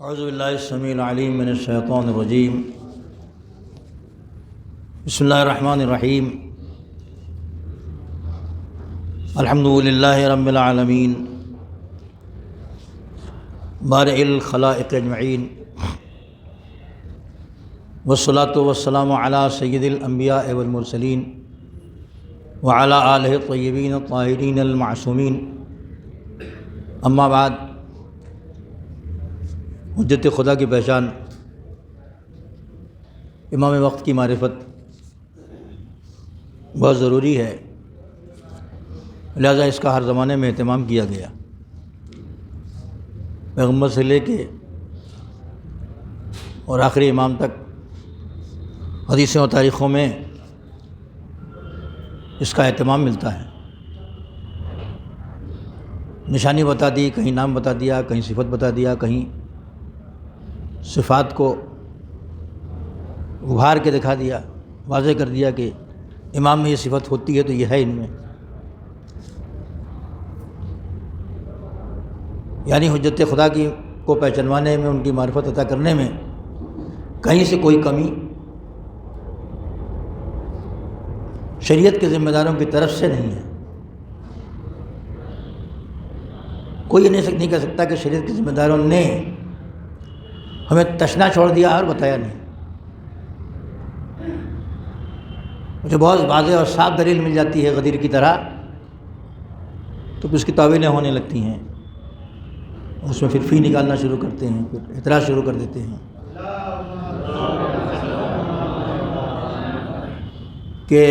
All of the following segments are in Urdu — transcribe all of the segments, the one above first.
اعوذ باللہ السمیع العلیم من الشیطان الرجیم بسم اللہ الرحمن الرحیم الحمد للہ رب العالمین بارئ الخلائق اجمعین والصلاة والسلام علی سید الانبیاء والمرسلین وعلی آلہ الطیبین الطاہرین المعصومین اما بعد، حجت خدا کی پہچان، امام وقت کی معرفت بہت ضروری ہے، لہذا اس کا ہر زمانے میں اہتمام کیا گیا۔ پیغمبر سے لے کے اور آخری امام تک حدیثوں و تاریخوں میں اس کا اہتمام ملتا ہے۔ نشانی بتا دی، کہیں نام بتا دیا، کہیں صفت بتا دیا، کہیں صفات کو ابھار کے دکھا دیا، واضح کر دیا کہ امام میں یہ صفت ہوتی ہے تو یہ ہے ان میں۔ یعنی حجت خدا کی کو پہچانوانے میں، ان کی معرفت عطا کرنے میں کہیں سے کوئی کمی شریعت کے ذمہ داروں کی طرف سے نہیں ہے۔ کوئی یہ نہیں کہہ سکتا کہ شریعت کے ذمہ داروں نے ہمیں تشنا چھوڑ دیا اور بتایا نہیں۔ مجھے بہت واضح اور صاف دلیل مل جاتی ہے غدیر کی طرح تو پھر اس کی تعویلیں ہونے لگتی ہیں، اس میں پھر فی نکالنا شروع کرتے ہیں، پھر اعتراض شروع کر دیتے ہیں کہ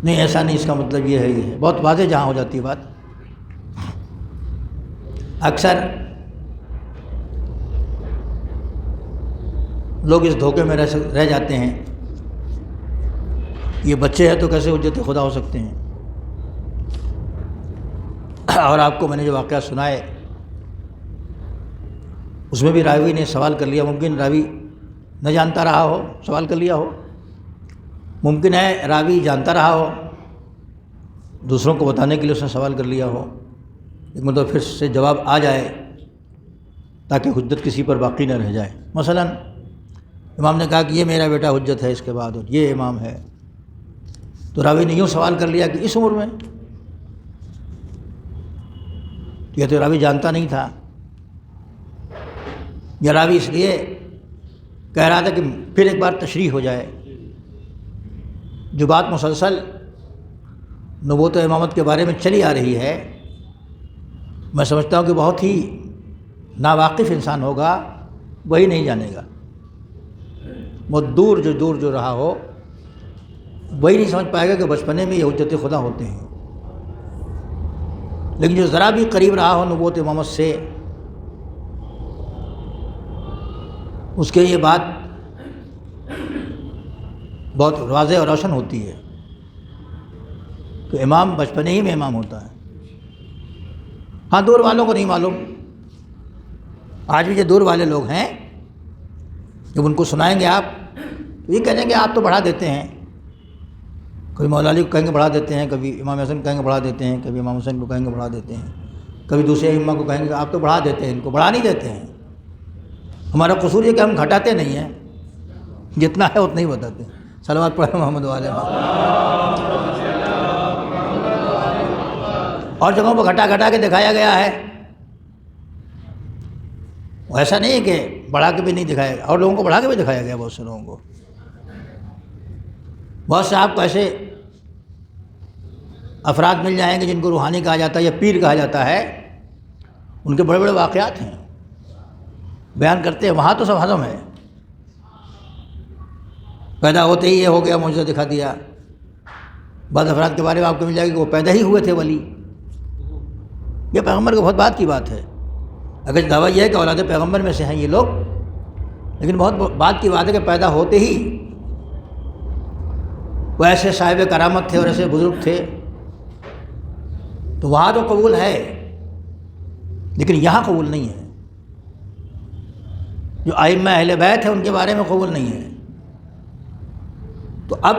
نہیں ایسا نہیں، اس کا مطلب یہ ہے، یہ ہے۔ بہت واضح جہاں ہو جاتی ہے بات، اکثر لوگ اس دھوکے میں رہ جاتے ہیں، یہ بچے ہیں تو کیسے حجت خدا ہو سکتے ہیں۔ اور آپ کو میں نے جو واقعہ سنائے اس میں بھی راوی نے سوال کر لیا، ممکن راوی نہ جانتا رہا ہو، سوال کر لیا ہو، ممکن ہے راوی جانتا رہا ہو، دوسروں کو بتانے کے لیے اس نے سوال کر لیا ہو، ایک مطلب پھر سے جواب آ جائے تاکہ حجت کسی پر باقی نہ رہ جائے۔ مثلاً امام نے کہا کہ یہ میرا بیٹا حجت ہے اس کے بعد، اور یہ امام ہے، تو راوی نے یوں سوال کر لیا کہ اس عمر میں، یہ تو راوی جانتا نہیں تھا، یا راوی اس لیے کہہ رہا تھا کہ پھر ایک بار تشریح ہو جائے۔ جو بات مسلسل نبوت و امامت کے بارے میں چلی آ رہی ہے، میں سمجھتا ہوں کہ بہت ہی ناواقف انسان ہوگا وہی نہیں جانے گا، بہت دور جو رہا ہو وہی نہیں سمجھ پائے گا کہ بچپنے میں یہ حجت خدا ہوتے ہیں۔ لیکن جو ذرا بھی قریب رہا ہو نبوت امامت سے، اس کے یہ بات بہت واضح اور روشن ہوتی ہے کہ امام بچپنے ہی میں امام ہوتا ہے۔ ہاں، دور والوں کو نہیں معلوم، آج بھی جو دور والے لوگ ہیں جب ان کو سنائیں گے آپ تو یہ کہیں گے آپ تو بڑھا دیتے ہیں، کبھی مولا علی کو کہیں گے بڑھا دیتے ہیں، کبھی امام حسن کو کہیں گے بڑھا دیتے ہیں، کبھی امام حسین کو کہیں گے بڑھا دیتے ہیں، کبھی دوسرے ائمہ کو کہیں گے آپ تو بڑھا دیتے ہیں، ان کو بڑھا نہیں دیتے ہیں۔ ہمارا قصور یہ کہ ہم گھٹاتے نہیں ہیں، جتنا ہے اتنا ہی بتاتے ہیں۔ صلوات پڑھیں محمد والے۔ اور جگہوں پر گھٹا کے دکھایا گیا ہے، ایسا نہیں ہے کہ بڑھا کے بھی نہیں دکھایا گیا، اور لوگوں کو بڑھا کے بھی دکھایا گیا، بہت سے لوگوں کو، بہت سے آپ کو ایسے افراد مل جائیں گے جن کو روحانی کہا جاتا ہے یا پیر کہا جاتا ہے، ان کے بڑے بڑے واقعات ہیں، بیان کرتے ہیں، وہاں تو سب ہضم ہے، پیدا ہوتے ہی یہ ہو گیا، معجزہ دکھا دیا۔ بعض افراد کے بارے میں آپ کو مل جائے گا کہ وہ پیدا ہی ہوئے تھے ولی، یہ پیغمبر کو بہت بات کی بات ہے۔ اگر دعویٰ یہ ہے کہ اولاد پیغمبر میں سے ہیں یہ لوگ، لیکن بہت بات کی بات ہے کہ پیدا ہوتے ہی وہ ایسے صاحب کرامت تھے اور ایسے بزرگ تھے، تو وہاں تو قبول ہے لیکن یہاں قبول نہیں ہے۔ جو ائمہ اہل بیت ہیں ان کے بارے میں قبول نہیں ہے، تو اب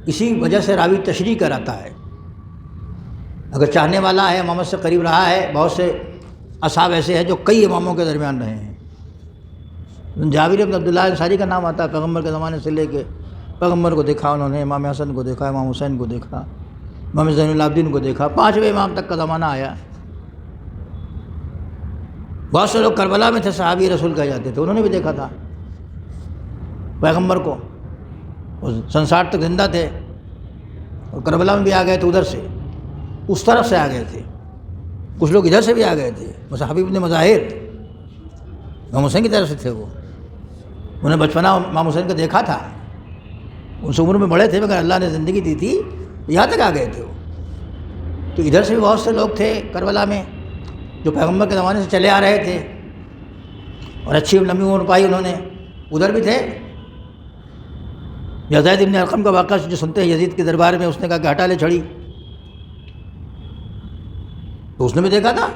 اسی وجہ سے راوی تشریح کراتا ہے۔ اگر چاہنے والا ہے، امامت سے قریب رہا ہے، بہت سے اصحاب ایسے ہیں جو کئی اماموں کے درمیان رہے ہیں۔ جابر بن عبداللہ انصاری کا نام آتا ہے، پیغمبر کے زمانے سے لے کے پیغمبر کو دیکھا انہوں نے، امام حسن کو دیکھا، امام حسین کو دیکھا، امام زین العابدین کو دیکھا، 5ویں امام تک کا زمانہ آیا۔ بہت سے لوگ کربلا میں تھے، صحابی رسول کہے جاتے تھے، انہوں نے بھی دیکھا تھا پیغمبر کو، وہ سن 60 تک زندہ تھے، اور کربلا میں بھی آ گئے تھے، ادھر سے اس طرف سے آ گئے تھے، کچھ لوگ ادھر سے بھی آ گئے تھے، وہ حبیب بن مظاہر امام حسین کی طرف سے تھے، وہ انہیں بچپنا امام حسین کا دیکھا تھا، ان سے عمر میں بڑے تھے مگر اللہ نے زندگی دی تھی، یہاں تک آ گئے تھے وہ۔ تو ادھر سے بھی بہت سے لوگ تھے کربلا میں جو پیغمبر کے زمانے سے چلے آ رہے تھے اور اچھی لمبی عمر پائی انہوں نے، ادھر بھی تھے۔ زید بن ارقم کا واقعہ جو سنتے ہیں، یزید کے دربار میں اس نے کہا کہ ہٹا لے چھڑی، تو اس نے بھی دیکھا تھا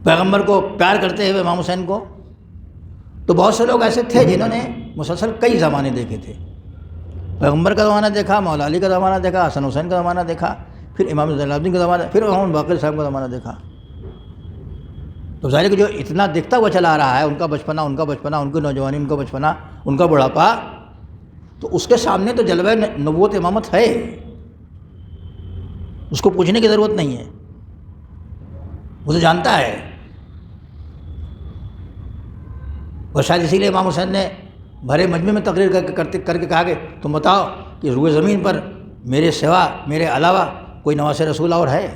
پیغمبر کو پیار کرتے ہوئے امام حسین کو۔ تو بہت سے لوگ ایسے تھے جنہوں نے مسلسل کئی زمانے دیکھے تھے، پیغمبر کا زمانہ دیکھا، مولا علی کا زمانہ دیکھا، حسن حسین کا زمانہ دیکھا، پھر امام زین العابدین کا زمانہ، پھر امام باقر صاحب کا زمانہ دیکھا۔ تو ظاہر ہے کہ جو اتنا دیکھتا ہوا چلا آ رہا ہے، ان کا بچپنا، ان کی نوجوانی، ان کا بچپنا، ان کا بڑھاپا، تو اس کے سامنے تو جلوہ نبوت امامت ہے، اس کو پوچھنے کی ضرورت نہیں ہے، وہ تو جانتا ہے۔ اور شاید اسی لیے امام حسین نے بھرے مجمع میں تقریر کر کے کہا کہ تم بتاؤ کہ روئے زمین پر میرے سوا، میرے علاوہ کوئی نواس رسول اور ہے،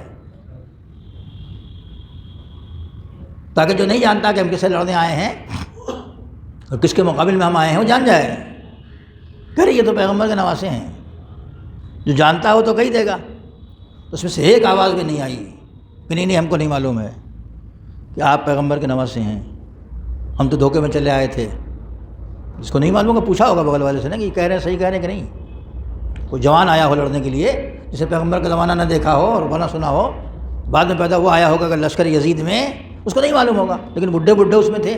تاکہ جو نہیں جانتا کہ ہم کس سے لڑنے آئے ہیں اور کس کے مقابل میں ہم آئے ہیں وہ جان جائے، کہ یہ تو پیغمبر کے نواسے ہیں۔ جو جانتا ہے وہ تو کہی دے گا، اس میں سے ایک آواز بھی نہیں آئی کہ نہیں ہم کو نہیں معلوم ہے کہ آپ پیغمبر کے نواسے ہیں، ہم تو دھوکے میں چلے آئے تھے۔ جس کو نہیں معلوم ہوگا پوچھا ہوگا بغل والے سے نا کہ یہ کہہ رہے ہیں صحیح کہہ رہے ہیں کہ نہیں۔ کوئی جوان آیا ہو لڑنے کے لیے، جسے پیغمبر کا زمانہ نہ دیکھا ہو اور نہ سنا ہو، بعد میں پیدا ہوا آیا ہوگا کہ لشکر یزید میں، اس کو نہیں معلوم ہوگا، لیکن بڈھے اس میں تھے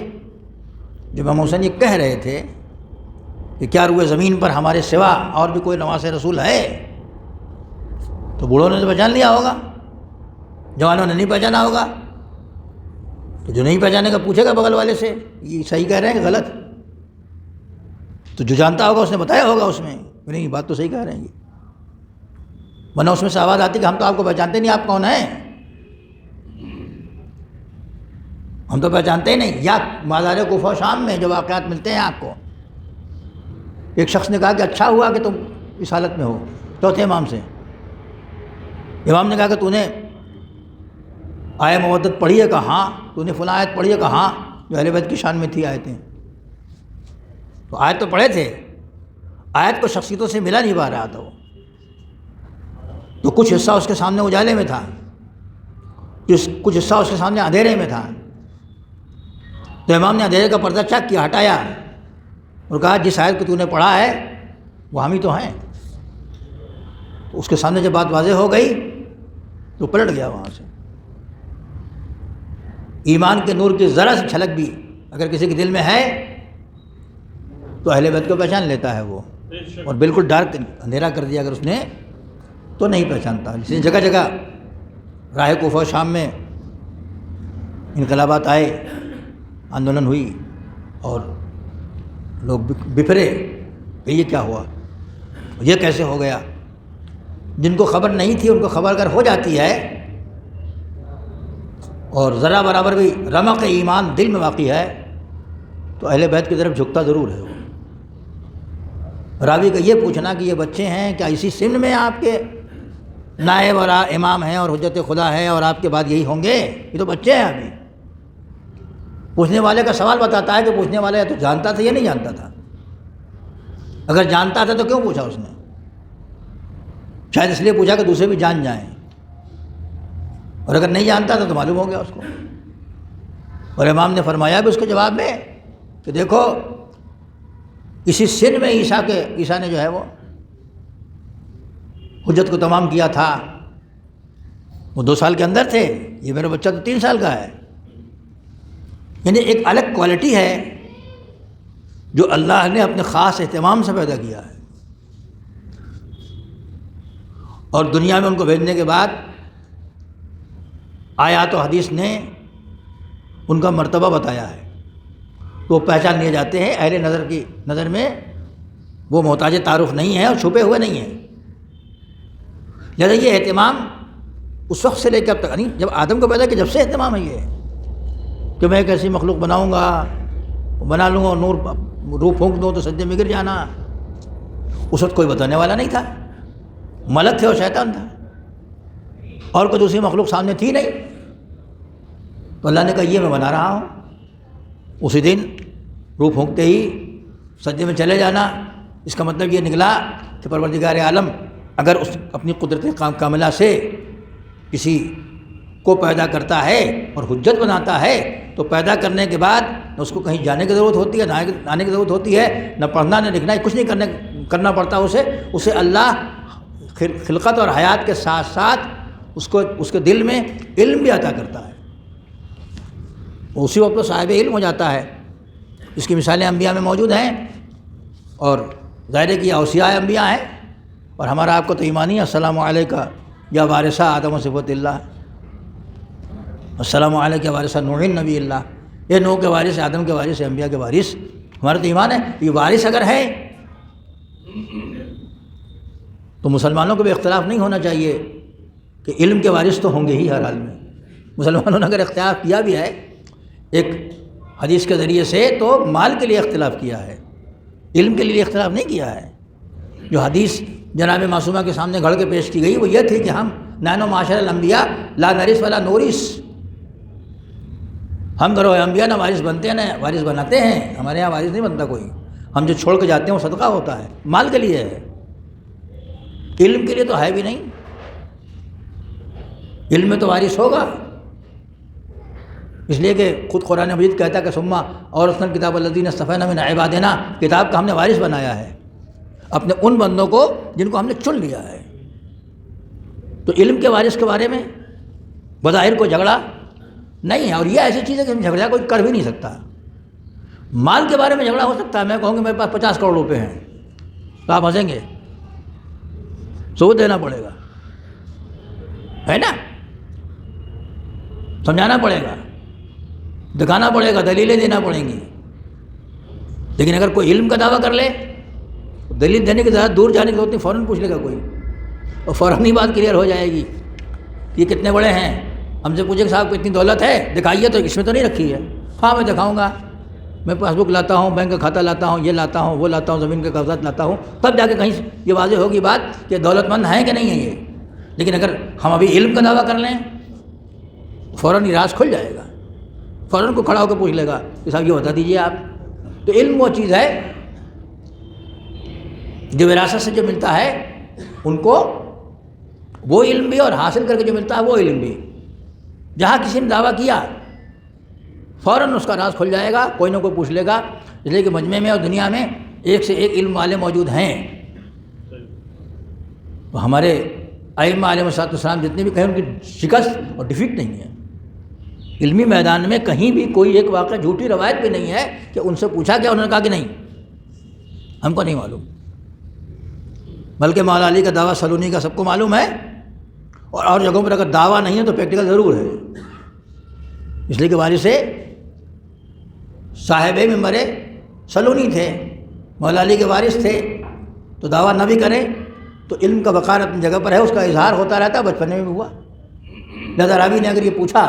جو امام حسین یہ کہہ رہے تھے کہ کیا روئے زمین پر ہمارے سوا اور بھی کوئی نواس رسول ہے؟ تو بوڑھوں نے تو پہچان لیا ہوگا، جوانوں نے نہیں پہچانا ہوگا، تو جو نہیں پہچانے کا پوچھے گا بغل والے سے یہ صحیح کہہ رہے ہیں کہ غلط، تو جو جانتا ہوگا اس نے بتایا ہوگا اس میں نہیں بات تو صحیح کہہ رہے ہیں یہ، ورنہ اس میں سے آواز آتی کہ ہم تو آپ کو پہچانتے نہیں، آپ کون ہیں، ہم تو پہچانتے ہی نہیں۔ یا مازار کوفہ و شام میں جو واقعات ملتے ہیں آپ کو، ایک شخص نے کہا کہ اچھا ہوا کہ تم اس حالت میں ہو، چوتھے امام سے، امام نے کہا کہ تو نے آیت مودت پڑھی ہے کہاں، تو نے فلاں آیت پڑھی ہے کہاں جو اہل بیت کی شان میں تھی آیتیں، تو آیت تو پڑھے تھے، آیت کو شخصیتوں سے ملا نہیں پا رہا تھا وہ، تو کچھ حصہ اس کے سامنے اجالے میں تھا، کچھ حصہ اس کے سامنے اندھیرے میں تھا، تو امام نے اندھیرے کا پردہ چیک کیا، ہٹایا اور کہا جس آیت کو تو نے پڑھا ہے وہ ہم ہی تو ہیں۔ تو اس کے سامنے جب بات واضح ہو گئی تو پلٹ گیا وہاں سے۔ ایمان کے نور کی ذرا سی جھلک بھی اگر کسی کے دل میں ہے تو اہل بیت کو پہچان لیتا ہے وہ، اور بالکل ڈارک اندھیرا کر دیا اگر اس نے تو نہیں پہچانتا۔ اس لیے جگہ جگہ راہ کوفہ و شام میں انقلابات آئے، آندولن ہوئی اور لوگ بفرے کہ یہ کیا ہوا، یہ کیسے ہو گیا۔ جن کو خبر نہیں تھی ان کو خبر اگر ہو جاتی ہے اور ذرا برابر بھی رمق ایمان دل میں واقع ہے تو اہل بیت کی طرف جھکتا ضرور ہے وہ۔ راوی کا یہ پوچھنا کہ یہ بچے ہیں کیا اسی سن میں آپ کے نائب اور امام ہیں اور حجت خدا ہے اور آپ کے بعد یہی ہوں گے، یہ تو بچے ہیں ابھی۔ پوچھنے والے کا سوال بتاتا ہے کہ پوچھنے والا یا تو جانتا تھا یا نہیں جانتا تھا، اگر جانتا تھا تو کیوں پوچھا اس نے، شاید اس لیے پوچھا کہ دوسرے بھی جان جائیں، اور اگر نہیں جانتا تھا تو معلوم ہو گیا اس کو۔ اور امام نے فرمایا بھی اس کے جواب میں کہ دیکھو اسی سن میں عیسیٰ نے جو ہے وہ حجت کو تمام کیا تھا، وہ 2 سال کے اندر تھے، یہ میرا بچہ تو 3 سال کا ہے۔ یعنی ایک الگ کوالٹی ہے جو اللہ نے اپنے خاص اہتمام سے پیدا کیا ہے، اور دنیا میں ان کو بھیجنے کے بعد آیات و حدیث نے ان کا مرتبہ بتایا ہے، تو وہ پہچان لیے جاتے ہیں، اہل نظر کی نظر میں وہ محتاج تعارف نہیں ہے اور چھپے ہوئے نہیں ہیں۔ لہٰذا یہ اہتمام اس وقت سے لے کے اب تک، یعنی جب آدم کو پیدا کیا جب سے اہتمام ہے یہ کہ میں ایک ایسی مخلوق بناؤں گا، بنا لوں گا، نور روح پھونک دوں تو سجدے میں گر جانا۔ اس وقت کوئی بتانے والا نہیں تھا، ملک تھے اور شیطان تھا، اور کوئی دوسری مخلوق سامنے تھی نہیں، تو اللہ نے کہا یہ میں بنا رہا ہوں۔ اسی دن روح پھونکتے ہی سجدے میں چلے جانا۔ اس کا مطلب یہ نکلا کہ پروردگار عالم اگر اس اپنی قدرت کاملہ سے کسی کو پیدا کرتا ہے اور حجت بناتا ہے تو پیدا کرنے کے بعد نہ اس کو کہیں جانے کی ضرورت ہوتی ہے، نہ آنے کی ضرورت ہوتی ہے، نہ پڑھنا نہ لکھنا، کچھ نہیں کرنا پڑتا اسے اللہ خلقت اور حیات کے ساتھ ساتھ اس کے دل میں علم بھی عطا کرتا ہے، اسی وقت وہ صاحب علم ہو جاتا ہے۔ اس کی مثالیں انبیاء میں موجود ہیں، اور ظاہر ہے کہ اوصیاء انبیاء ہیں، اور ہمارا آپ کو تو ایمانی ہے السلام علیکہ یا وارثہ آدم و صفوت اللہ، السلام علیکہ وارثہ نوح نبی اللہ، یہ نوح کے وارث، آدم کے وارث، انبیاء کے وارث، ہمارا تو ایمان ہے۔ یہ وارث اگر ہے تو مسلمانوں کو بھی اختلاف نہیں ہونا چاہیے کہ علم کے وارث تو ہوں گے ہی ہر حال میں۔ مسلمانوں نے اگر اختلاف کیا بھی ہے ایک حدیث کے ذریعے سے تو مال کے لیے اختلاف کیا ہے، علم کے لیے اختلاف نہیں کیا ہے۔ جو حدیث جناب معصومہ کے سامنے گھڑ کے پیش کی گئی وہ یہ تھی کہ ہم نحن معاشر الانبیاء لا نرث ولا نورث، ہم گروہ انبیاء نہ وارث بنتے ہیں نہ وارث بناتے ہیں، ہمارے یہاں وارث نہیں بنتا کوئی، ہم جو چھوڑ کے جاتے ہیں وہ صدقہ ہوتا ہے، مال کے لیے ہے، علم کے لیے تو ہے بھی نہیں۔ علم میں تو وارث ہوگا، اس لیے کہ خود قرآن مجید کہتا ہے کہ ثم اورثنا الکتاب الذین اصطفینا من عبادنا، کتاب کا ہم نے وارث بنایا ہے اپنے ان بندوں کو جن کو ہم نے چن لیا ہے۔ تو علم کے وارث کے بارے میں بظاہر کوئی جھگڑا نہیں ہے، اور یہ ایسی چیز ہے کہ ہم جھگڑا کوئی کر بھی نہیں سکتا۔ مال کے بارے میں جھگڑا ہو سکتا ہے، میں کہوں کہ میرے پاس 50 کروڑ روپے ہیں تو آپ ہنسیں گے، ثبوت دینا پڑے گا، ہے نا، سمجھانا پڑے گا، دکھانا پڑے گا، دلیلیں دینا پڑیں گی۔ لیکن اگر کوئی علم کا دعویٰ کر لے، دلیل دینے کے زیادہ دور جانے کی ضرورت نہیں، فوراً پوچھ لے گا کوئی، اور فوراً ہی بات کلیئر ہو جائے گی۔ یہ کتنے بڑے ہیں، ہم سے پوچھے کہ صاحب کو اتنی دولت ہے دکھائیے، تو اس میں تو نہیں رکھی ہے، ہاں میں دکھاؤں گا، میں پاس بک لاتا ہوں، بینک کا کھاتہ لاتا ہوں، یہ لاتا ہوں، وہ لاتا ہوں، زمین کے کاغذات لاتا ہوں، تب جا کے کہیں یہ واضح ہوگی بات کہ دولت مند ہیں کہ نہیں ہے یہ۔ لیکن اگر ہم ابھی علم کا دعویٰ کر لیں فوراً یہ راز کھل جائے گا، فوراً کو کھڑا ہو کے پوچھ لے گا کہ صاحب یہ بتا دیجیے آپ۔ تو علم وہ چیز ہے جو وراثت سے جو ملتا ہے ان کو وہ علم بھی، اور حاصل کر کے جو ملتا ہے وہ علم بھی۔ جہاں کسی نے دعویٰ کیا فوراً اس کا راز کھل جائے گا، کوئی نہ کوئی پوچھ لے گا، اس لیے کہ مجمع میں اور دنیا میں ایک سے ایک علم والے موجود ہیں۔ تو ہمارے ائمہ علیہ السلام جتنے بھی کہیں ان کی شکست اور ڈیفیٹ نہیں ہے۔ علمی میدان میں کہیں بھی کوئی ایک واقعہ جھوٹی روایت بھی نہیں ہے کہ ان سے پوچھا گیا انہوں نے کہا کہ نہیں ہم کو نہیں معلوم، بلکہ مولا علی کا دعویٰ سلونی کا سب کو معلوم ہے، اور جگہوں پر اگر دعویٰ نہیں ہے تو پریکٹیکل ضرور ہے، اس لیے کہ وارث سے صاحب منبر سلونی تھے، مولا علی کے وارث تھے، تو دعویٰ نہ بھی کریں تو علم کا وقار اپنی جگہ پر ہے، اس کا اظہار ہوتا رہتا، بچپنے میں بھی ہوا۔ لہذا راوی نے اگر یہ پوچھا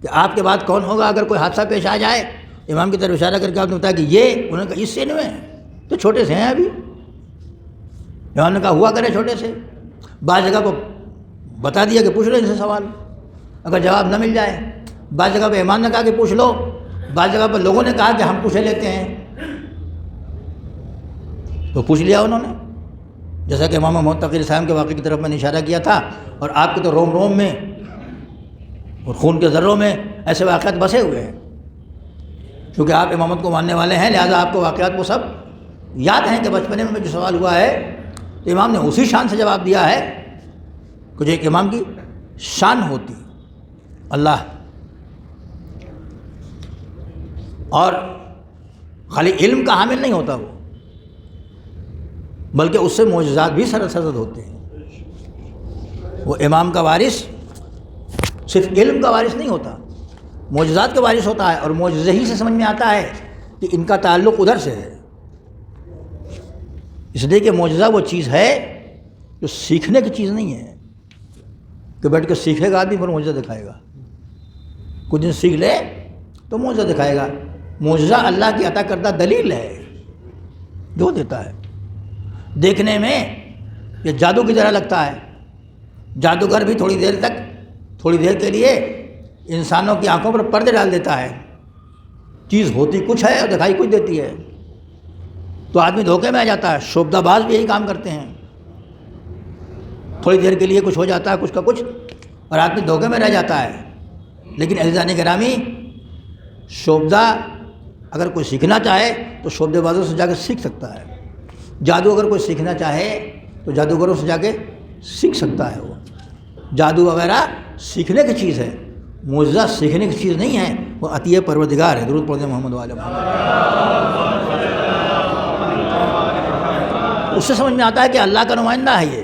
کہ آپ کے بعد کون ہوگا اگر کوئی حادثہ پیش آ جائے، امام کی طرف اشارہ کر کے آپ نے بتایا کہ یہ، انہوں نے کہا اس سن میں تو چھوٹے سے ہیں ابھی، امام نے کہا ہوا کرے چھوٹے سے۔ بعض جگہ کو بتا دیا کہ پوچھ لو ان سے سوال، اگر جواب نہ مل جائے۔ بعض جگہ پہ امام نے کہا کہ پوچھ لو، بعض جگہ پر لوگوں نے کہا کہ ہم پوچھے لیتے ہیں، تو پوچھ لیا انہوں نے، جیسا کہ امام محمد تقی السلام کے واقعے کی طرف میں نے اشارہ کیا تھا، اور آپ کے تو روم روم میں اور خون کے ذروں میں ایسے واقعات بسے ہوئے ہیں، کیونکہ آپ امامت کو ماننے والے ہیں، لہذا آپ کو واقعات وہ سب یاد ہیں کہ بچپنے میں جو سوال ہوا ہے تو امام نے اسی شان سے جواب دیا ہے کہ جو ایک امام کی شان ہوتی۔ اللہ اور خالی علم کا حامل نہیں ہوتا وہ، بلکہ اس سے معجزات بھی سرد ہوتے ہیں۔ وہ امام کا وارث صرف علم کا وارث نہیں ہوتا، معجزات کا وارث ہوتا ہے، اور معجزے ہی سے سمجھ میں آتا ہے کہ ان کا تعلق ادھر سے ہے، اس لیے کہ معجزہ وہ چیز ہے جو سیکھنے کی چیز نہیں ہے کہ بیٹھ کے سیکھے گا آدمی پھر معجزہ دکھائے گا، کچھ دن سیکھ لے تو معجزہ دکھائے گا۔ معجزہ اللہ کی عطا کردہ دلیل ہے جو دیتا ہے۔ دیکھنے میں یہ جادو کی طرح لگتا ہے، جادوگر بھی تھوڑی دیر کے لیے انسانوں کی آنکھوں پر پردے ڈال دیتا ہے، چیز ہوتی کچھ ہے اور دکھائی کچھ دیتی ہے، تو آدمی دھوکے میں آ جاتا ہے۔ شعبدہ باز بھی یہی کام کرتے ہیں، تھوڑی دیر کے لیے کچھ ہو جاتا ہے کچھ کا کچھ اور آدمی دھوکے میں رہ جاتا ہے۔ لیکن عزیزان گرامی، شعبدہ اگر کوئی سیکھنا چاہے تو شعبدے بازوں سے جا کے سیکھ سکتا ہے، جادو اگر کوئی سیکھنا چاہے تو جادوگروں سے جا کے سیکھ سکتا ہے۔ وہ جادو وغیرہ سیکھنے کی چیز ہے، معجزہ سیکھنے کی چیز نہیں ہے، وہ عطیہ پروردگار ہے۔ درود پڑھتے ہیں محمد وعلی محمد۔ اس سے سمجھ میں آتا ہے کہ اللہ کا نمائندہ ہے، یہ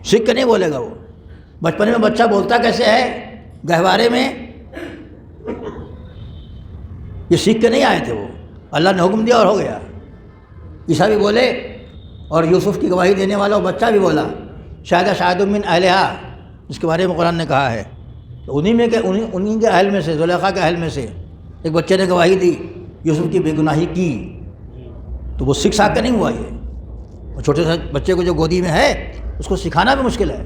سیکھ کے نہیں بولے گا۔ وہ بچپن میں بچہ بولتا کیسے ہے گہوارے میں، یہ سیکھ کے نہیں آئے تھے، وہ اللہ نے حکم دیا اور ہو گیا۔ عیسیٰ بھی بولے اور یوسف کی گواہی دینے والا وہ بچہ بھی بولا، شاہد من اہلہا، جس کے بارے میں قرآن نے کہا ہے، تو انہیں کے اہل میں سے، زلیخا کے اہل میں سے ایک بچے نے گواہی دی یوسف کی بے گناہی کی، تو وہ سیکھ ساکھ کے نہیں ہوا۔ یہ وہ چھوٹے سے بچے کو جو گودی میں ہے اس کو سکھانا بھی مشکل ہے،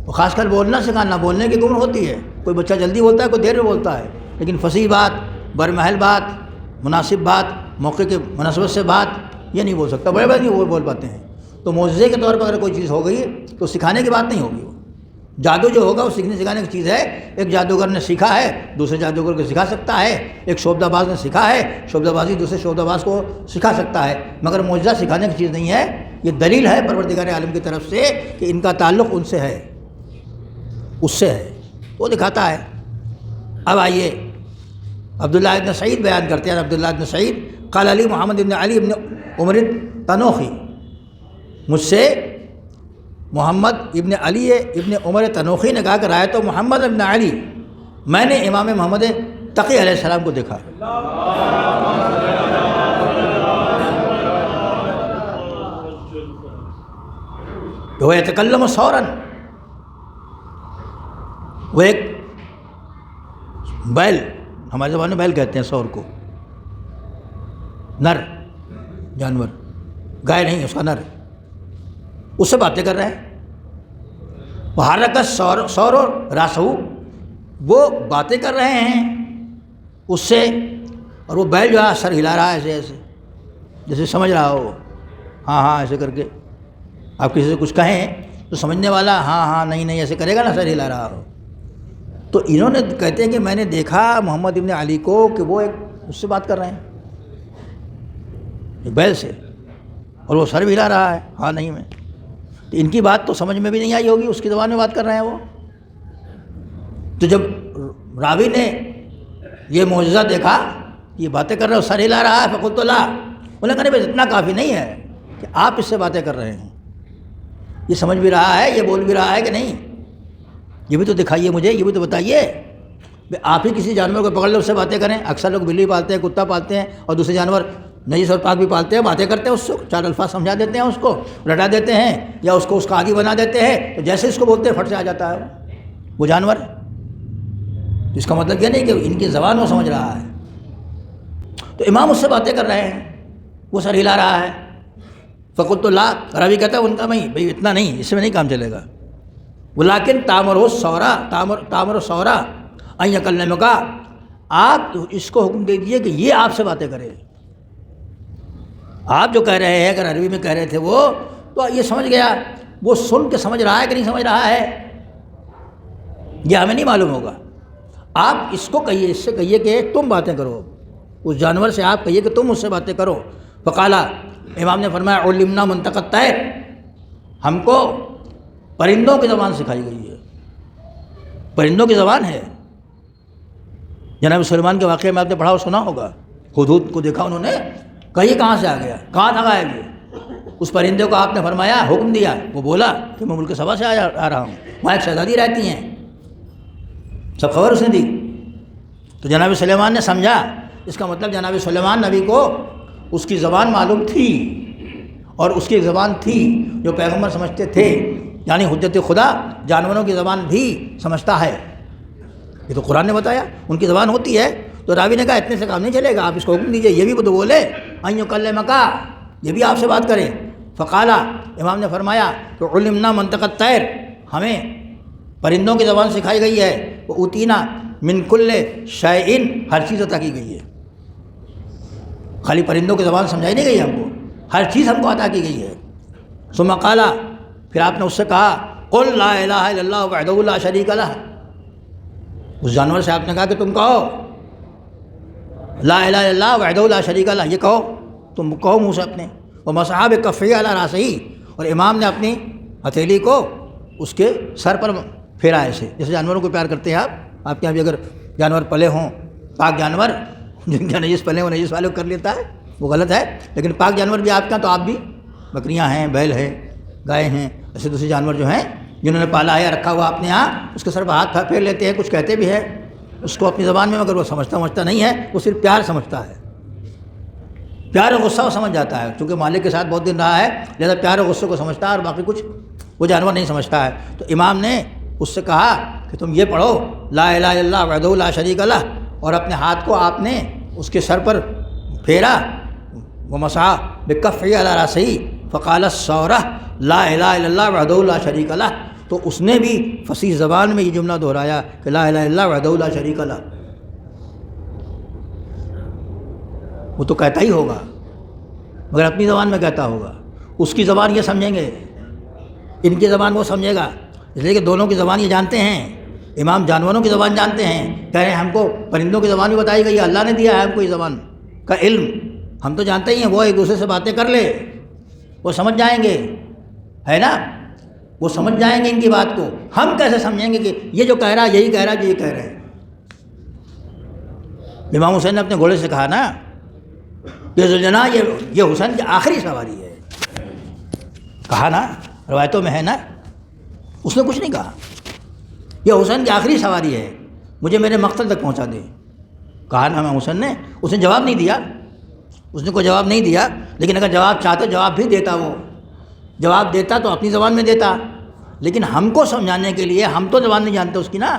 وہ خاص کر بولنا سکھانا، بولنے کی عمر ہوتی ہے، کوئی بچہ جلدی بولتا ہے کوئی دیر میں بولتا ہے، لیکن فصیح بات، برمحل بات، مناسب بات، موقع کے مناسبت سے بات یہ نہیں بول سکتا، بڑے بڑے نہیں وہ بول پاتے ہیں۔ تو معجزے کے طور پر اگر کوئی چیز ہو گئی تو سکھانے کی بات نہیں ہوگی، وہ جادو جو ہوگا وہ سیکھنے سکھانے کی چیز ہے۔ ایک جادوگر نے سیکھا ہے دوسرے جادوگر کو سکھا سکتا ہے، ایک شعبدہ باز نے سیکھا ہے شعبدہ بازی دوسرے شعبدہ باز کو سکھا سکتا ہے، مگر معجزہ سکھانے کی چیز نہیں ہے۔ یہ دلیل ہے پروردگار عالم کی طرف سے کہ ان کا تعلق ان سے ہے، اس سے ہے، وہ دکھاتا ہے۔ اب آئیے عبداللہ ابن سعید بیان کرتے ہیں، عبداللہ ابن سعید قال علی محمد ابن علی ابن عمر تنوخی، مجھ سے محمد ابن علی ابن عمر تنوخی نے کہا کہ رأیت محمد ابن علی، میں نے امام محمد تقی علیہ السلام کو دیکھا، وہ یتکلم صوراً، وہ ایک بیل، ہمارے زبان میں بیل کہتے ہیں سور کو، نر جانور، گائے نہیں اس کا نر، اس سے باتیں کر رہے ہیں۔ وحرکت سور راسہ، وہ باتیں کر رہے ہیں اس سے، اور وہ بیل جو ہے سر ہلا رہا ہے ایسے ایسے، جیسے سمجھ رہا ہو، ہاں ہاں ایسے کر کے۔ آپ کسی سے کچھ کہیں تو سمجھنے والا ہاں ہاں نہیں نہیں ایسے کرے گا نا، سر ہلا رہا ہو۔ تو انہوں نے کہتے ہیں کہ میں نے دیکھا محمد ابن علی کو کہ وہ ایک اس سے بات کر رہے ہیں، ایک بیل سے، اور وہ سر بھی ہلا رہا ہے ہاں نہیں میں۔ تو ان کی بات تو سمجھ میں بھی نہیں آئی ہوگی، اس کی زبان میں بات کر رہے ہیں وہ۔ تو جب راوی نے یہ معجزہ دیکھا، یہ باتیں کر رہے ہو، سر ہلا رہا ہے، فقلت لا، انہوں نے کہا بھائی اتنا کافی نہیں ہے کہ آپ اس سے باتیں کر رہے ہیں، یہ سمجھ بھی رہا ہے، یہ بول بھی رہا ہے کہ نہیں، یہ بھی تو دکھائیے مجھے، یہ بھی تو بتائیے۔ آپ ہی کسی جانور کو پکڑ لیں اس سے باتیں کریں، اکثر لوگ بلی پالتے ہیں، کتا پالتے ہیں، اور دوسرے جانور نجس اور پاک بھی پالتے ہیں، باتیں کرتے ہیں اس سے، چار الفاظ سمجھا دیتے ہیں، اس کو رٹا دیتے ہیں، یا اس کو اس کا عادی بنا دیتے ہیں، تو جیسے اس کو بولتے ہیں پھٹ سے آ جاتا ہے وہ جانور۔ اس کا مطلب یہ نہیں کہ ان کی زبان وہ سمجھ رہا ہے۔ تو امام اس سے باتیں کر رہے ہیں، وہ سر ہلا رہا ہے، فقلت لا، راوی کہتا ہے ان کا بھائی اتنا نہیں، اس میں نہیں کام چلے گا۔ ولیکن تامر سورا ان یکلمک، آپ اس کو حکم دے دیجیے کہ یہ آپ سے باتیں کرے۔ آپ جو کہہ رہے ہیں اگر عربی میں کہہ رہے تھے وہ، تو یہ سمجھ گیا، وہ سن کے سمجھ رہا ہے کہ نہیں سمجھ رہا ہے یہ ہمیں نہیں معلوم ہوگا۔ آپ اس کو کہیے، اس سے کہیے کہ تم باتیں کرو، اس جانور سے آپ کہیے کہ تم اس سے باتیں کرو۔ فقالا، امام نے فرمایا علمنا منطق الطیر، ہم کو پرندوں کی زبان سکھائی گئی ہے، پرندوں کی زبان ہے۔ جناب سلیمان کے واقعے میں آپ نے پڑھا اور سنا ہوگا، ہدہد کو دیکھا انہوں نے، کہیں کہاں سے آ گیا، کہاں تھا غائب یہ، اس پرندے کو آپ نے فرمایا، حکم دیا، وہ بولا کہ میں ملک سبا سے آ رہا ہوں، وہاں ایک شہزادی رہتی ہیں، سب خبر اس نے دی۔ تو جناب سلیمان نے سمجھا، اس کا مطلب جناب سلیمان نبی کو اس کی زبان معلوم تھی، اور اس کی زبان تھی جو پیغمبر سمجھتے تھے، یعنی حجت خدا جانوروں کی زبان بھی سمجھتا ہے۔ یہ تو قرآن نے بتایا ان کی زبان ہوتی ہے۔ تو راوی نے کہا اتنے سے کام نہیں چلے گا، آپ اس کو حکم دیجیے یہ بھی تو بولے، ان یکلمک، یہ بھی آپ سے بات کرے۔ فقالا، امام نے فرمایا کہ علمنا منطق الطیر، ہمیں پرندوں کی زبان سکھائی گئی ہے، وہ اوتینا من کل شیء، ہر چیز عطا کی گئی ہے۔ خالی پرندوں کی زبان سمجھائی نہیں گئی ہم کو، ہر چیز ہم کو عطا کی گئی ہے۔ ثم قال، پھر آپ نے اس سے کہا قل لا الہ الا اللہ وحدہ لا شریک لہ، اس جانور سے آپ نے کہا کہ تم کہو لا الہ الا اللہ وحدہ لا شریک لہ، یہ کہو، تم کہو منہ سے اپنے۔ ومسح بکفیہ علی راسہ، اور امام نے اپنی ہتھیلی کو اس کے سر پر پھیرا ایسے، جیسے جانوروں کو پیار کرتے ہیں آپ کے یہاں بھی اگر جانور پلے ہوں، پاک جانور، جن کے نجس پلے ہوں نجس والے کو کر لیتا ہے، وہ غلط ہے، لیکن پاک جانور بھی آپ کے یہاں، تو آپ بھی بکریاں ہیں، بیل ہیں، گائے ہیں، ایسے دوسرے جانور جو ہیں جنہوں نے پالا ہے رکھا ہوا اپنے یہاں، اس کے سر پر ہاتھ پھیر لیتے ہیں، کچھ کہتے بھی ہیں اس کو اپنی زبان میں، مگر وہ سمجھتا نہیں ہے، وہ صرف پیار سمجھتا ہے، پیار و غصہ وہ سمجھ جاتا ہے، چونکہ مالک کے ساتھ بہت دن رہا ہے، لہذا پیار و غصے کو سمجھتا ہے، اور باقی کچھ وہ جانور نہیں سمجھتا ہے۔ تو امام نے اس سے کہا کہ تم یہ پڑھو لا الہ الا اللہ وحدہ لا شریک لہ، اور اپنے ہاتھ کو آپ نے اس کے سر پر پھیرا، ومسح بکفیہ علی راسہ فقال الثورہ لا الہ الا اللہ وحدہ لا شریک لہ، تو اس نے بھی فصیح زبان میں یہ جملہ دہرایا کہ لا الہ الا اللہ وحدہ لا شریک لہ۔ وہ تو کہتا ہی ہوگا مگر اپنی زبان میں کہتا ہوگا، اس کی زبان یہ سمجھیں گے، ان کی زبان وہ سمجھے گا، اس لیے کہ دونوں کی زبان یہ جانتے ہیں۔ امام جانوروں کی زبان جانتے ہیں، کہہ رہے ہیں ہم کو پرندوں کی زبان بھی بتائی گئی ہے، اللہ نے دیا ہے ہم کو یہ زبان کا علم، ہم تو جانتے ہی ہیں، وہ ایک دوسرے سے باتیں کر لے وہ سمجھ جائیں گے، ہے نا، وہ سمجھ جائیں گے ان کی بات کو، ہم کیسے سمجھیں گے کہ یہ جو کہہ رہا ہے یہی کہہ رہا ہے جو یہ کہہ رہے ہیں۔ امام حسین نے اپنے گھوڑے سے کہا نا یہ ذوالجناح، یہ حسین کی آخری سواری ہے، کہا نا، روایتوں میں ہے نا، اس نے کچھ نہیں کہا، یہ حسین کی آخری سواری ہے، مجھے میرے مقصد تک پہنچا دے، کہا نا امام حسین نے، اس نے جواب نہیں دیا، اس نے کوئی جواب نہیں دیا، لیکن اگر جواب چاہتے جواب بھی دیتا، وہ جواب دیتا تو اپنی زبان میں دیتا، لیکن ہم کو سمجھانے کے لیے، ہم تو زبان نہیں جانتے اس کی نا،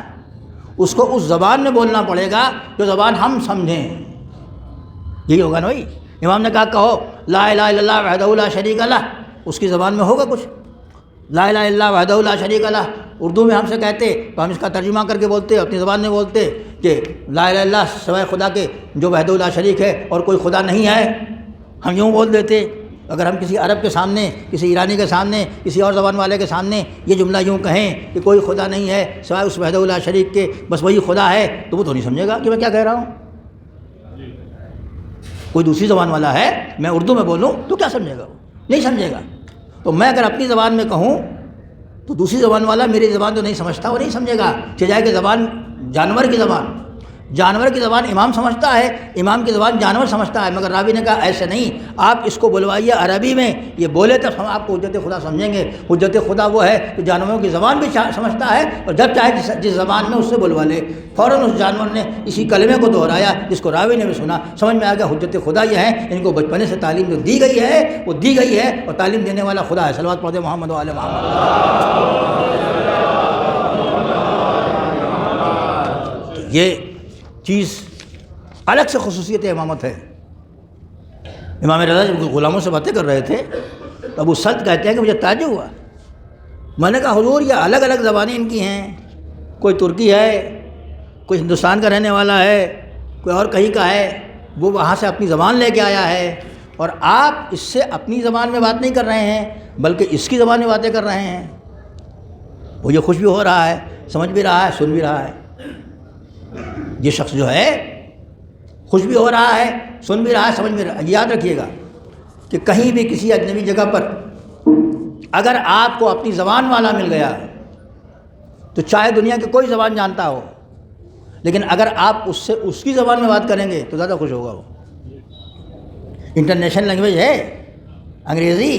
اس کو اس زبان میں بولنا پڑے گا جو زبان ہم سمجھیں، یہی ہوگا نا بھائی۔ امام نے کہا کہو لا الہ الا اللہ وحدہ لا شریک لہ، اس کی زبان میں ہوگا کچھ، لا الہ الا اللہ وحدہ لا شریک لہ، اردو میں ہم سے کہتے تو ہم اس کا ترجمہ کر کے بولتے، اپنی زبان میں بولتے کہ لا الہ الا اللہ سوائے خدا کے جو وحدہ لا شریک ہے اور کوئی خدا نہیں ہے، ہم یوں بول دیتے۔ اگر ہم کسی عرب کے سامنے، کسی ایرانی کے سامنے، کسی اور زبان والے کے سامنے یہ جملہ یوں کہیں کہ کوئی خدا نہیں ہے سوائے اس وحدہ لا شریک کے، بس وہی خدا ہے، تو وہ تو نہیں سمجھے گا کہ میں کیا کہہ رہا ہوں۔ کوئی دوسری زبان والا ہے، میں اردو میں بولوں تو کیا سمجھے گا، وہ نہیں سمجھے گا۔ تو میں اگر اپنی زبان میں کہوں تو دوسری زبان والا میری زبان تو نہیں سمجھتا، وہ نہیں سمجھے گا، چاہے کہ زبان جانور کی زبان، جانور کی زبان امام سمجھتا ہے، امام کی زبان جانور سمجھتا ہے، مگر راوی نے کہا ایسے نہیں، آپ اس کو بلوائیے عربی میں، یہ بولے تب ہم آپ کو حجت خدا سمجھیں گے۔ حجت خدا وہ ہے جو جانوروں کی زبان بھی سمجھتا ہے، اور جب چاہے جس زبان میں اس سے بلوا لے۔ فوراً اس جانور نے اسی کلمے کو دہرایا جس کو راوی نے بھی سنا، سمجھ میں آ گیا حجت خدا یہ ہے، ان کو بچپنے سے تعلیم جو دی گئی ہے وہ دی گئی ہے، اور تعلیم دینے والا خدا ہے۔ صلوات پڑھتے محمد و آل محمد۔ یہ چیز الگ سے خصوصیت امامت ہے۔ امام رضا جب غلاموں سے باتیں کر رہے تھے تو ابو سعد کہتے ہیں کہ مجھے تعجب ہوا، میں نے کہا حضور یہ الگ الگ زبانیں ان کی ہیں، کوئی ترکی ہے، کوئی ہندوستان کا رہنے والا ہے، کوئی اور کہیں کا ہے، وہ وہاں سے اپنی زبان لے کے آیا ہے، اور آپ اس سے اپنی زبان میں بات نہیں کر رہے ہیں بلکہ اس کی زبان میں باتیں کر رہے ہیں۔ وہ یہ خوش بھی ہو رہا ہے، سمجھ بھی رہا ہے، سن بھی رہا ہے۔ یہ شخص جو ہے خوش بھی ہو رہا ہے، سن بھی رہا ہے، سمجھ بھی رہا ہے۔ یاد رکھیے گا کہ کہیں بھی کسی اجنبی جگہ پر اگر آپ کو اپنی زبان والا مل گیا تو چاہے دنیا کی کوئی زبان جانتا ہو، لیکن اگر آپ اس سے اس کی زبان میں بات کریں گے تو زیادہ خوش ہوگا۔ وہ انٹرنیشنل لینگویج ہے انگریزی،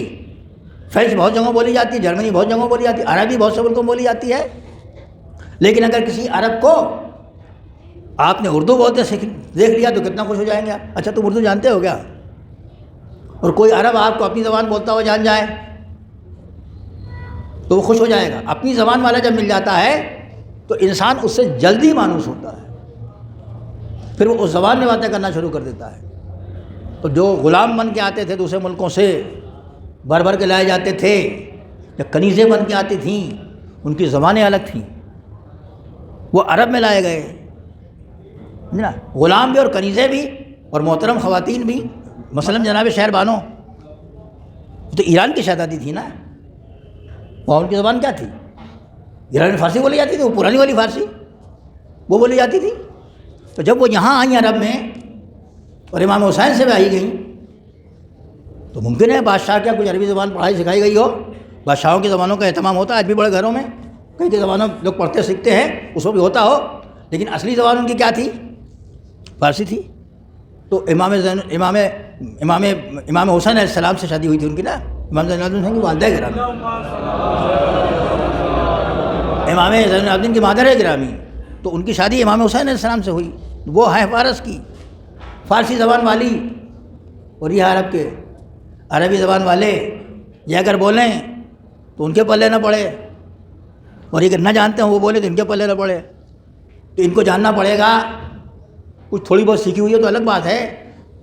فرینچ بہت جگہوں بولی جاتی ہے، جرمنی بہت جگہوں بولی جاتی ہے، عربی بہت سے ملکوں میں بولی جاتی ہے، لیکن اگر کسی عرب کو آپ نے اردو بولتے دیکھ لیا تو کتنا خوش ہو جائیں گے آپ. اچھا تم اردو جانتے ہو کیا؟ اور کوئی عرب آپ کو اپنی زبان بولتا ہوا جان جائے تو وہ خوش ہو جائے گا. اپنی زبان والا جب مل جاتا ہے تو انسان اس سے جلدی مانوس ہوتا ہے, پھر وہ اس زبان میں باتیں کرنا شروع کر دیتا ہے. تو جو غلام بن کے آتے تھے دوسرے ملکوں سے, بھر بھر کے لائے جاتے تھے, یا کنیزیں بن کے آتی تھیں, ان کی زبانیں الگ تھیں, وہ عرب میں لائے گئے نا. غلام بھی اور کنیزیں بھی اور محترم خواتین بھی. مثلا جناب شہر بانو تو ایران کی شہزادی تھی نا, وہاں ان کی زبان کیا تھی؟ ایران میں فارسی بولی جاتی تھی, وہ پرانی والی فارسی وہ بولی جاتی تھی. تو جب وہ یہاں آئیں عرب میں اور امام حسین سے بھی آئی گئیں تو ممکن ہے بادشاہ کیا کچھ عربی زبان پڑھائی سکھائی گئی ہو. بادشاہوں کی زبانوں کا اہتمام ہوتا ہے آج بھی بڑے گھروں میں, کئی کی زبانوں لوگ پڑھتے سیکھتے ہیں, اس کو بھی ہوتا ہو, لیکن اصلی زبان ان کی کیا تھی؟ فارسی تھی. تو امام حسین علیہ السلام سے شادی ہوئی تھی ان کی نا, امام زین العابدین کی والدہ گرامی, امام زین العابدین کی مادر گرامی, تو ان کی شادی امام حسین علیہ السلام سے ہوئی. وہ ہے فارس کی, فارسی زبان والی, اور یہ عرب کے عربی زبان والے. یہ اگر بولیں تو ان کے پلے نہ پڑے, اور یہ اگر نہ جانتے ہیں وہ بولے تو ان کے پلے نہ پڑے. تو ان کو جاننا پڑے گا. کچھ تھوڑی بہت سیکھی ہوئی ہے تو الگ بات ہے,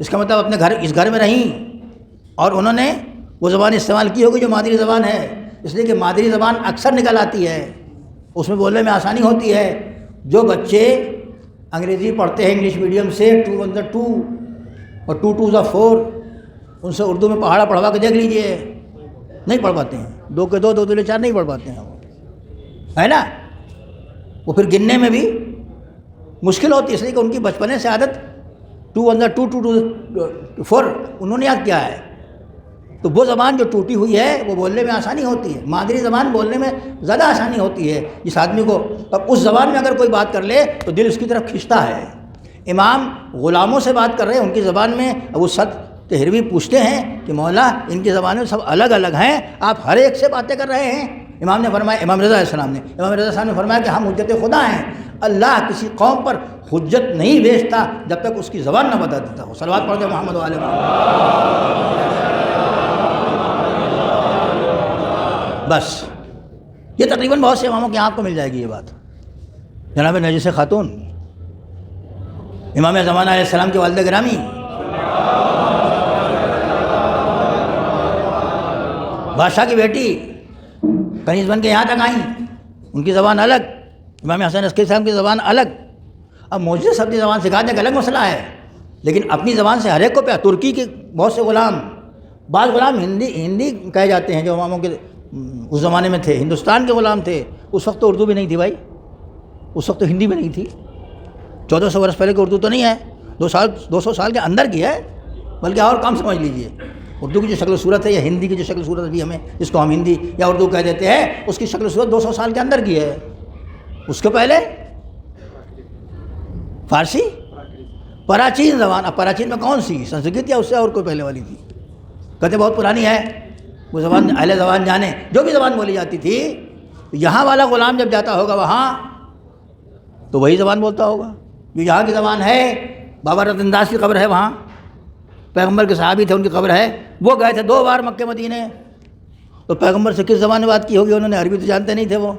اس کا مطلب اپنے اس گھر میں رہیں اور انہوں نے وہ زبان استعمال کی ہوگی جو مادری زبان ہے, اس لیے کہ مادری زبان اکثر نکل آتی ہے, اس میں بولنے میں آسانی ہوتی ہے. جو بچے انگریزی پڑھتے ہیں انگلش میڈیم سے 2 1 2 اور 2 2 4, ان سے اردو میں پہاڑا پڑھوا کے دیکھ لیجئے, نہیں پڑھ پاتے ہیں. 2 کے 2 2 دو 4 نہیں پڑھ پاتے ہیں وہ, ہے نا. وہ پھر گننے میں بھی مشکل ہوتی ہے, اس لیے کہ ان کی بچپنے سے عادت 2 1 2 2 2 4 انہوں نے یاد کیا ہے. تو وہ زبان جو ٹوٹی ہوئی ہے وہ بولنے میں آسانی ہوتی ہے, مادری زبان بولنے میں زیادہ آسانی ہوتی ہے جس آدمی کو. اب اس زبان میں اگر کوئی بات کر لے تو دل اس کی طرف کھنچتا ہے. امام غلاموں سے بات کر رہے ہیں ان کی زبان میں, ابو سعد تہروی پوچھتے ہیں کہ مولا ان کی زبانیں سب الگ الگ ہیں, آپ ہر ایک سے باتیں کر رہے ہیں. امام نے فرمایا, امام رضا علیہ السلام نے, امام رضا صاحب نے فرمایا کہ ہم حجت خدا ہیں. اللہ کسی قوم پر حجت نہیں بھیجتا جب تک اس کی زبان نہ بتا دیتا ہو. صلوات پڑھ دے محمد وعلی محمد. بس یہ تقریباً بہت سے اماموں کے آپ کو مل جائے گی یہ بات. جناب نرجس خاتون امام زمانہ علیہ السلام کی والدہ گرامی, بادشاہ کی بیٹی, کنیز بن کے یہاں تک آئیں, ان کی زبان الگ, امام حسین عسکری صاحب کی زبان الگ. اب معجزہ اپنی زبان سکھانے کا الگ مسئلہ ہے, لیکن اپنی زبان سے ہر ایک کو پیار. ترکی کے بہت سے غلام, بعض غلام ہندی کہے جاتے ہیں جو اماموں کے اس زمانے میں تھے, ہندوستان کے غلام تھے. اس وقت تو اردو بھی نہیں تھی بھائی, اس وقت تو ہندی بھی نہیں تھی. 1400 برس پہلے کی اردو تو نہیں ہے, 200 سال کے اندر کی ہے, بلکہ اور کم سمجھ لیجئے. اردو کی جو شکل و صورت ہے یا ہندی کی جو شکل و صورت بھی ہمیں جس کو ہم ہندی یا اردو کہہ دیتے ہیں, اس کی شکل و صورت 200 سال کے اندر کی ہے. اس کے پہلے فارسی پراچین زبان. اب پراچین میں کون سی, سنسکرت یا اس سے اور کوئی پہلے والی تھی؟ کہتے بہت پرانی ہے وہ زبان. اہل زبان جانے جو بھی زبان بولی جاتی تھی, یہاں والا غلام جب جاتا ہوگا وہاں تو وہی زبان بولتا ہوگا جو یہاں کی زبان ہے. بابا رتن داس کی قبر ہے وہاں, پیغمبر کے صحابی تھے ان کی قبر ہے, وہ گئے تھے 2 بار مکہ مدینے. تو پیغمبر سے کس زبان میں بات کی ہوگی؟ انہوں نے عربی تو جانتے نہیں تھے وہ,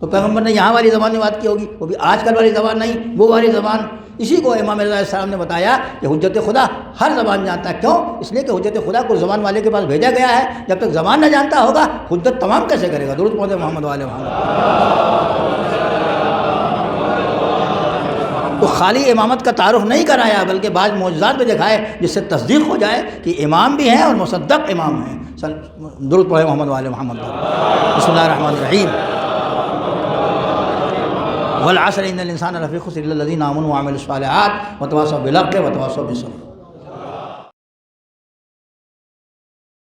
تو پیغمبر نے یہاں والی زبان میں بات کی ہوگی, وہ بھی آج کل والی زبان نہیں, وہ والی زبان. اسی کو امام رضا علیہ السلام نے بتایا کہ حجت خدا ہر زبان جانتا ہے. کیوں؟ اس لیے کہ حجت خدا کو زبان والے کے پاس بھیجا گیا ہے. جب تک زبان نہ جانتا ہوگا حجت تمام کیسے کرے گا؟ درود پڑھے محمد وعلی محمد. تو خالی امامت کا تعارف نہیں کرایا بلکہ بعض معجزات بھی دکھائے جس سے تصدیق ہو جائے کہ امام بھی ہیں اور مصدق امام ہیں. درود پڑھے محمد وعلی محمد. بسم اللہ الرحمن الرحیم. والعصر ان الانسان لفی خسر الا الذین آمنوا وعملوا الصالحات وتواصوا بالحق وتواصوا بالصبر.